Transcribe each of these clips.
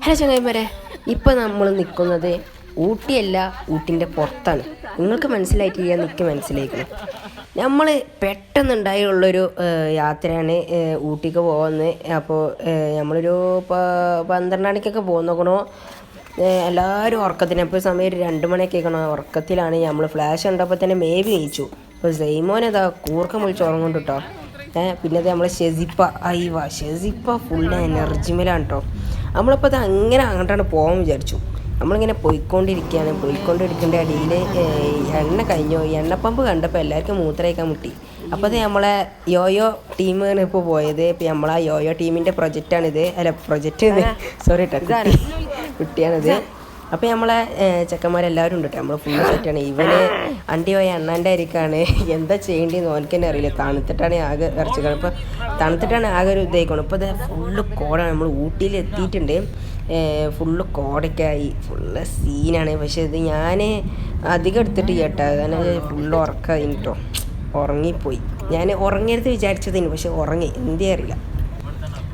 Hello ചങ്ങായിമാരെ, ഇപ്പം നമ്മൾ നിൽക്കുന്നത് ഊട്ടിയല്ല, ഊട്ടിൻ്റെ പുറത്താണ്. നിങ്ങൾക്ക് മനസ്സിലായിട്ടില്ല, എനിക്ക് മനസ്സിലാക്കണം. നമ്മൾ പെട്ടെന്നുണ്ടായുള്ളൊരു യാത്രയാണ് ഊട്ടിക്ക് പോകുന്നത്. അപ്പോൾ നമ്മളൊരു 12 മണിക്കൊക്കെ പോകുന്ന നോക്കണോ. എല്ലാവരും ഉറക്കത്തിന്, അപ്പോൾ സമയം 2 മണിയൊക്കെ ആക്കണോ, ഉറക്കത്തിലാണ്. നമ്മൾ ഫ്ലാഷ് കണ്ടപ്പോൾ തന്നെ മേബി കഴിച്ചു. അപ്പോൾ സെയ്മോനെതാ കൂർക്കം വിളിച്ച് ഉറങ്ങുന്നുണ്ട് കേട്ടോ. പിന്നെ അത് നമ്മളെ ഷെസിപ്പ ഫുൾ എനർജിമേലാണ് കേട്ടോ. നമ്മളിപ്പോൾ അത് അങ്ങനെ അങ്ങോട്ടാണ് പോകാൻ വിചാരിച്ചു. നമ്മളിങ്ങനെ പോയിക്കൊണ്ടിരിക്കേണ്ട അടിയിൽ എണ്ണ കഴിഞ്ഞു. എണ്ണപ്പമ്പ് കണ്ടപ്പോൾ എല്ലാവർക്കും മൂത്രമൊഴിക്കാൻ മുട്ടി. അപ്പോൾ അത് നമ്മളെ യോയോ ടീമാണ് ഇപ്പോൾ പോയത്. ഇപ്പോൾ നമ്മളെ യോയോ ടീമിൻ്റെ പ്രൊജക്റ്റാണിത്. സോറി കേട്ടോ, കുട്ടിയാണിത്. അപ്പോൾ നമ്മളെ ചെക്കന്മാരെല്ലാവരും ഉണ്ട് കേട്ടോ. നമ്മൾ ഫുൾ സെറ്റാണ്. ഇവന് അണ്ടി പോയ അണ്ണാൻ്റെ അരിക്കാണ് എന്താ ചെയ്യേണ്ടതെന്ന് ഓനക്ക് തന്നെ അറിയില്ല. തണുത്തിട്ടാണ് ആകെ ഇറച്ചിക്കണം. ഇപ്പോൾ തണുത്തിട്ടാണ് ആകെ ഒരു ഇതായിക്കണം. ഇപ്പോൾ ഇത് ഫുള്ള് കോടാണ്. നമ്മൾ ഊട്ടിയിൽ എത്തിയിട്ടുണ്ട്. ഫുള്ള് കോടയ്ക്കായി ഫുള്ള് സീനാണ്. പക്ഷേ ഇത് ഞാൻ അധികം എടുത്തിട്ട് കേട്ടോ, കാരണം ഫുള്ള് ഉറക്കമായി കേട്ടോ. ഉറങ്ങിപ്പോയി. ഞാൻ ഉറങ്ങരുത് വിചാരിച്ചതിന്, പക്ഷെ ഉറങ്ങി, എന്തേ അറിയില്ല.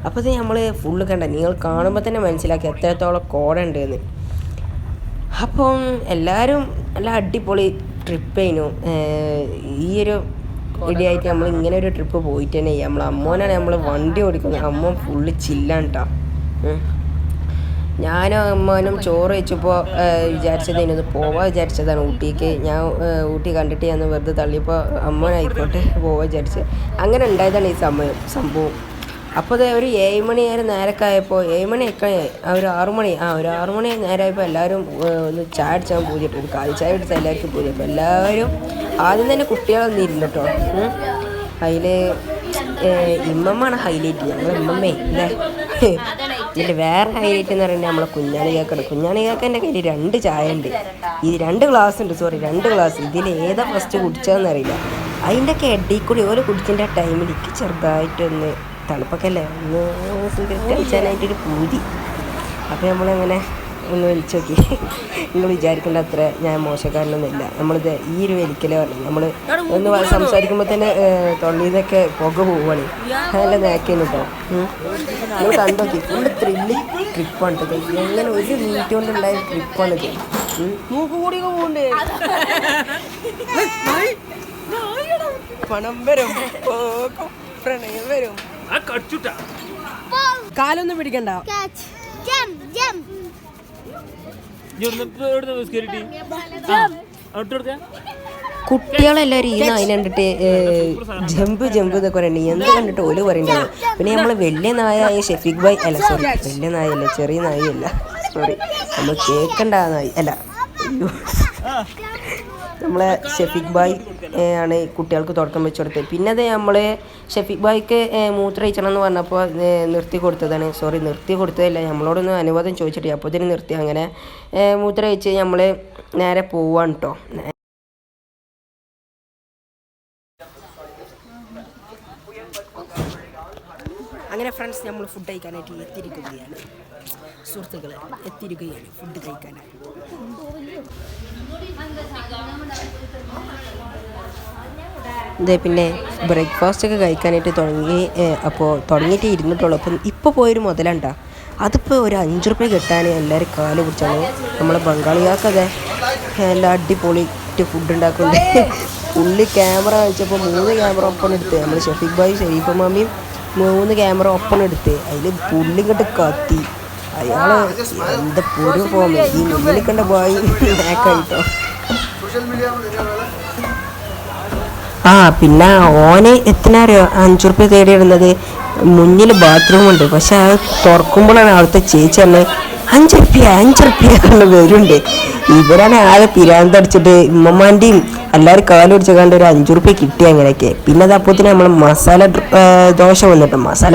അപ്പോൾ ഇത് നമ്മൾ ഫുള്ള് കണ്ട, നിങ്ങൾ കാണുമ്പോൾ തന്നെ മനസ്സിലാക്കി എത്രത്തോളം കോട ഉണ്ടെന്ന്. അപ്പം എല്ലാവരും നല്ല അടിപൊളി ട്രിപ്പ് ചെയ്യുന്നു. ഈ ഒരു ഇടിയായിട്ട് നമ്മൾ ഇങ്ങനെ ഒരു ട്രിപ്പ് പോയിട്ട് തന്നെ ചെയ്യാം. നമ്മൾ അമ്മോനാണ് നമ്മൾ വണ്ടി ഓടിക്കുന്നത്. അമ്മ ഫുള്ള് ചില്ലാണ് കേട്ടോ. ഞാനും അമ്മനും ചോറ് വെച്ചപ്പോൾ വിചാരിച്ചതിനത് പോവാൻ വിചാരിച്ചതാണ് ഊട്ടിക്ക്. ഞാൻ ഊട്ടി കണ്ടിട്ട് ഞാൻ വെറുതെ തള്ളിയപ്പോൾ അമ്മനായിക്കോട്ടെ പോവാൻ വിചാരിച്ച്. അങ്ങനെ ഉണ്ടായതാണ് ഈ സംഭവം. അപ്പോൾ അത് ഒരു 7 മണി നേരമൊക്കെ ആയപ്പോൾ 7 മണിയൊക്കെ ഒരു 6 മണി നേരമായപ്പോൾ എല്ലാവരും ഒന്ന് ചായ അടിച്ചാൽ പൂജിട്ട്, ഒരു കാലി ചായ അടിച്ചാൽ എല്ലാവർക്കും പൂജ. അപ്പോൾ എല്ലാവരും ആദ്യം തന്നെ കുട്ടികളൊന്നും ഇരുന്നു കേട്ടോ. അതിൽ ഇമ്മമ്മാണ് ഹൈലൈറ്റ്. ഞങ്ങൾ ഇമ്മമ്മേ അല്ലേ. ഇതിൽ വേറെ ഹൈലൈറ്റ് എന്ന് പറയുന്നത് നമ്മളെ കുഞ്ഞാണികാക്കൻ്റെ കയ്യിൽ 2 ചായ ഉണ്ട്. ഈ 2 ഗ്ലാസ് ഉണ്ട്. 2 ഗ്ലാസ്. ഇതിൽ ഏതാ ഫസ്റ്റ് കുടിച്ചതെന്നറിയില്ല. അതിൻ്റെയൊക്കെ ഇടയിൽ കൂടി ഓരോ കുടിച്ചതിൻ്റെ ടൈമിൽ എനിക്ക് ചെറുതായിട്ടൊന്ന് തണുപ്പൊക്കെ അല്ലേ, ഒന്ന് സിഗരറ്റ് കഴിച്ചാനായിട്ടൊരു പൂതി. അപ്പോൾ നമ്മളങ്ങനെ ഒന്ന് വലിച്ചു നോക്കി. നിങ്ങൾ വിചാരിക്കേണ്ട അത്ര ഞാൻ മോശക്കാരനൊന്നുമില്ല. നമ്മളിത് ഈ ഒരു വലിക്കലേ പറഞ്ഞു. നമ്മൾ ഒന്ന് സംസാരിക്കുമ്പോൾ തന്നെ തൊള്ളിയതൊക്കെ പുക പോവുകയാണ്. നല്ല നേക്കേന് കേട്ടോ. നമ്മൾ കണ്ടോക്കി ഫുള്ള് ത്രില്ല് ട്രിപ്പാണ് കേട്ടോ. എങ്ങനെ 1 മിനിറ്റ് കൊണ്ടുണ്ടായ ട്രിപ്പാണിത്. പണം വരും, പ്രണയം വരും. കാലൊന്നും പിടിക്കണ്ട. കുട്ടികളെല്ലാവരും ഈ നായി കണ്ടിട്ട് ജമ്പ് എന്നൊക്കെ പറയണ്ടേ. എന്ത് കണ്ടിട്ട് ഓല് പറയണ്ടത്. പിന്നെ നമ്മള് വലിയ നായ ഷെഫീഖ് ഭായ് അല്ല, സോറി, വലിയ നായല്ല, ചെറിയ നായല്ല, സോറി, നമ്മൾ കേൾക്കണ്ട നായി അല്ല, നമ്മളെ ഷെഫീഖ് ഭായ് ആണ് കുട്ടികൾക്ക് തുടക്കം വെച്ച് കൊടുത്തത്. പിന്നെ അത് നമ്മൾ ഷെഫീഖ് ഭായ്ക്ക് മൂത്രമൊഴിക്കണം എന്ന് പറഞ്ഞപ്പോൾ നിർത്തി കൊടുത്തതാണ്. സോറി, നിർത്തി കൊടുത്തതല്ല, നമ്മളോടൊന്ന് അനുവാദം ചോദിച്ചിട്ടില്ല. അപ്പോൾ ഇതിന് നിർത്തി. അങ്ങനെ മൂത്രമൊഴിച്ച് നമ്മൾ നേരെ പോവാണ് കേട്ടോ. അങ്ങനെ ഫ്രണ്ട്സ്, നമ്മൾ ഫുഡ് കഴിക്കാനായിട്ട് എത്തിയിരിക്കുകയാണ്. സുഹൃത്തുക്കളെ, എത്തിയിരിക്കുകയാണ് ഫുഡ് കഴിക്കാനായി. ഇതേ പിന്നെ ബ്രേക്ക്ഫാസ്റ്റൊക്കെ കഴിക്കാനായിട്ട് തുടങ്ങിയിട്ട് ഇരുന്നിട്ടുള്ളൂ. അപ്പം ഇപ്പോൾ പോയൊരു മുതലുണ്ടാ, അതിപ്പോൾ ഒരു 5 റുപ്യ കിട്ടാൻ എല്ലാവരും കാല് പിടിച്ചാണ്. നമ്മളെ ബംഗാളികൾക്കതെ നല്ല അടിപൊളിയിട്ട് ഫുഡ് ഉണ്ടാക്കുന്നുണ്ട്. പുള്ളി ക്യാമറ വെച്ചപ്പോൾ 3 ക്യാമറ ഒപ്പം എടുത്ത്. നമ്മൾ ഷെഫീഖ് ഭായ് ഷെരീഫ് മാമിയും 3 ക്യാമറ ഒപ്പം എടുത്ത്. അതിൽ പുള്ളി ഇങ്ങോട്ട് കത്തി. അയാൾ എന്താ പൊരു പോകുമ്പോൾ ഈ മുന്നിൽ കണ്ട ഭായി ബാക്കായിട്ടോ. പിന്നെ ഓന് എത്തിനറിയോ 5 റുപ്യ തേടിയിടുന്നത്. മുന്നിൽ ബാത്റൂം ഉണ്ട്. പക്ഷെ അത് തുറക്കുമ്പോഴാണ് അവിടുത്തെ ചേച്ചി പറഞ്ഞത് 5 റുപ്യ വരുന്നുണ്ട്. ഇവരാണ് ആകെ പിരാന്തടിച്ചിട്ട് ഉമ്മമാൻ്റെയും എല്ലാവരും കാല് പിടിച്ച് കണ്ട് ഒരു 5 റുപ്യ കിട്ടി. അങ്ങനെയൊക്കെ. പിന്നെ അത് അപ്പോഴത്തേന് നമ്മൾ മസാല ദോശ വന്നിട്ടോ. മസാല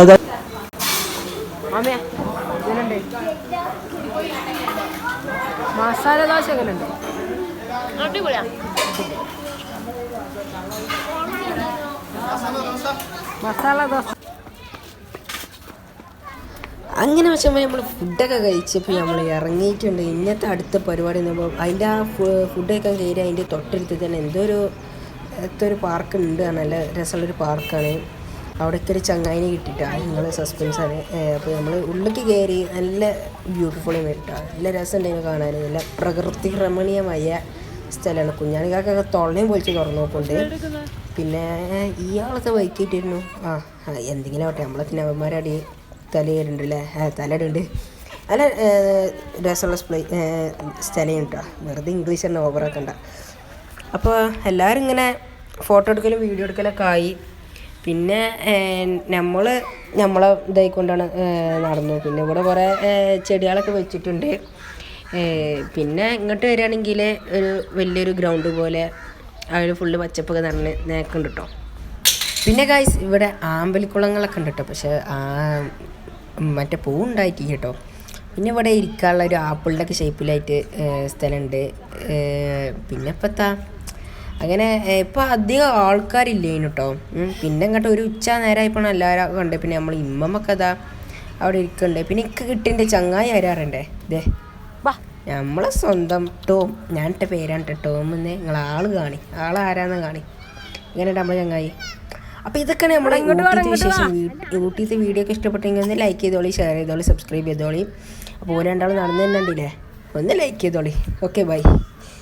ദോശ എങ്ങനെയുണ്ട്? മസാല ദോശ അങ്ങനെ വെച്ചപ്പോൾ നമ്മൾ ഫുഡൊക്കെ കഴിച്ചപ്പോൾ നമ്മൾ ഇറങ്ങിയിട്ടുണ്ട്. ഇന്നത്തെ അടുത്ത പരിപാടി നമ്മൾ അതിൻ്റെ ആ ഫുഡ് കഴിക്കാൻ കയറി അതിൻ്റെ തൊട്ടടുത്ത് തന്നെ എന്തോ ഒരു പാർക്ക് ഉണ്ട്. നല്ല രസമുള്ളൊരു പാർക്കാണ്. അവിടേക്ക് ഒരു ചങ്ങായിനെ കിട്ടിയിട്ടാണ് നിങ്ങൾ സസ്പെൻസാണ്. അപ്പോൾ നമ്മൾ ഉള്ളിലേക്ക് കയറി നല്ല ബ്യൂട്ടിഫുള്ളി വരിട്ടാണ്. നല്ല രസമുണ്ടെങ്കിൽ കാണാൻ. നല്ല പ്രകൃതി രമണീയമായ സ്ഥലമാണ്. കുഞ്ഞാണിക്കാക്കൊക്കെ തൊള്ളയും പൊളിച്ച് തുറന്നു നോക്കുന്നുണ്ട്. പിന്നെ ഇയാളൊക്കെ വൈകിട്ടിരുന്നു. എന്തെങ്കിലും ആവട്ടെ, നമ്മളൊക്കെ നവന്മാരടി തലയിടുണ്ട് അല്ലേ, തലയിടുണ്ട്. നല്ല രസമുള്ള സ്ഥലം കേട്ടോ. വെറുതെ ഇംഗ്ലീഷ് തന്നെ ഓവറാക്കണ്ട. അപ്പോൾ എല്ലാവരും ഇങ്ങനെ ഫോട്ടോ എടുക്കലും വീഡിയോ എടുക്കലൊക്കെ ആയി. പിന്നെ നമ്മളെ ഇതായിക്കൊണ്ടാണ് നടന്നു. പിന്നെ ഇവിടെ കുറേ ചെടികളൊക്കെ വെച്ചിട്ടുണ്ട്. പിന്നെ ഇങ്ങോട്ട് വരികയാണെങ്കിൽ ഒരു വലിയൊരു ഗ്രൗണ്ട് പോലെ അതിൽ ഫുള്ള് പച്ചപ്പൊക്കെ നേക്കുന്നുണ്ട് കേട്ടോ. പിന്നെ ഗൈസ് ഇവിടെ ആമ്പലിക്കുളങ്ങളൊക്കെ ഉണ്ട് കേട്ടോ. പക്ഷേ മറ്റേ പൂവുണ്ടായിട്ടില്ല കേട്ടോ. പിന്നെ ഇവിടെ ഇരിക്കാനുള്ള ഒരു ആപ്പിളിൻ്റെ ഒക്കെ ഷേപ്പിലായിട്ട് സ്ഥലമുണ്ട്. പിന്നെ ഇപ്പോഴത്തെ അങ്ങനെ ഇപ്പോൾ അധികം ആൾക്കാരില്ലേനു കേട്ടോ. പിന്നെ ഇങ്ങോട്ട് ഒരു ഉച്ച നേരമായപ്പോൾ എല്ലാവരും കണ്ടേ. പിന്നെ നമ്മൾ ഇമ്മമ്മൊക്കെ അതാ അവിടെ ഇരിക്കണ്ടേ. പിന്നെ എനിക്ക് കിട്ടിൻ്റെ ചങ്ങായി ആരാറണ്ടേ, ഇതേ നമ്മളെ സ്വന്തം ടോം. ഞാൻ ഇട്ട പേരാണ് കേട്ടോ ടോം എന്ന്. നിങ്ങൾ ആളാരാന്ന് കാണി. ഇങ്ങനെ നമ്മളെ ചങ്ങായി. അപ്പോൾ ഇതൊക്കെയാണ് നമ്മുടെ ഊട്ടിത്തെ വിശേഷം. ഊട്ടിത്തെ വീഡിയോ ഒക്കെ ഇഷ്ടപ്പെട്ടെങ്കിൽ ഒന്ന് ലൈക്ക് ചെയ്തോളി, ഷെയർ ചെയ്തോളി, സബ്സ്ക്രൈബ് ചെയ്തോളി. അപ്പോൾ രണ്ടാൾ നടന്നു തന്നെ ഉണ്ടല്ലേ, ഒന്ന് ലൈക്ക് ചെയ്തോളി. Okay bye.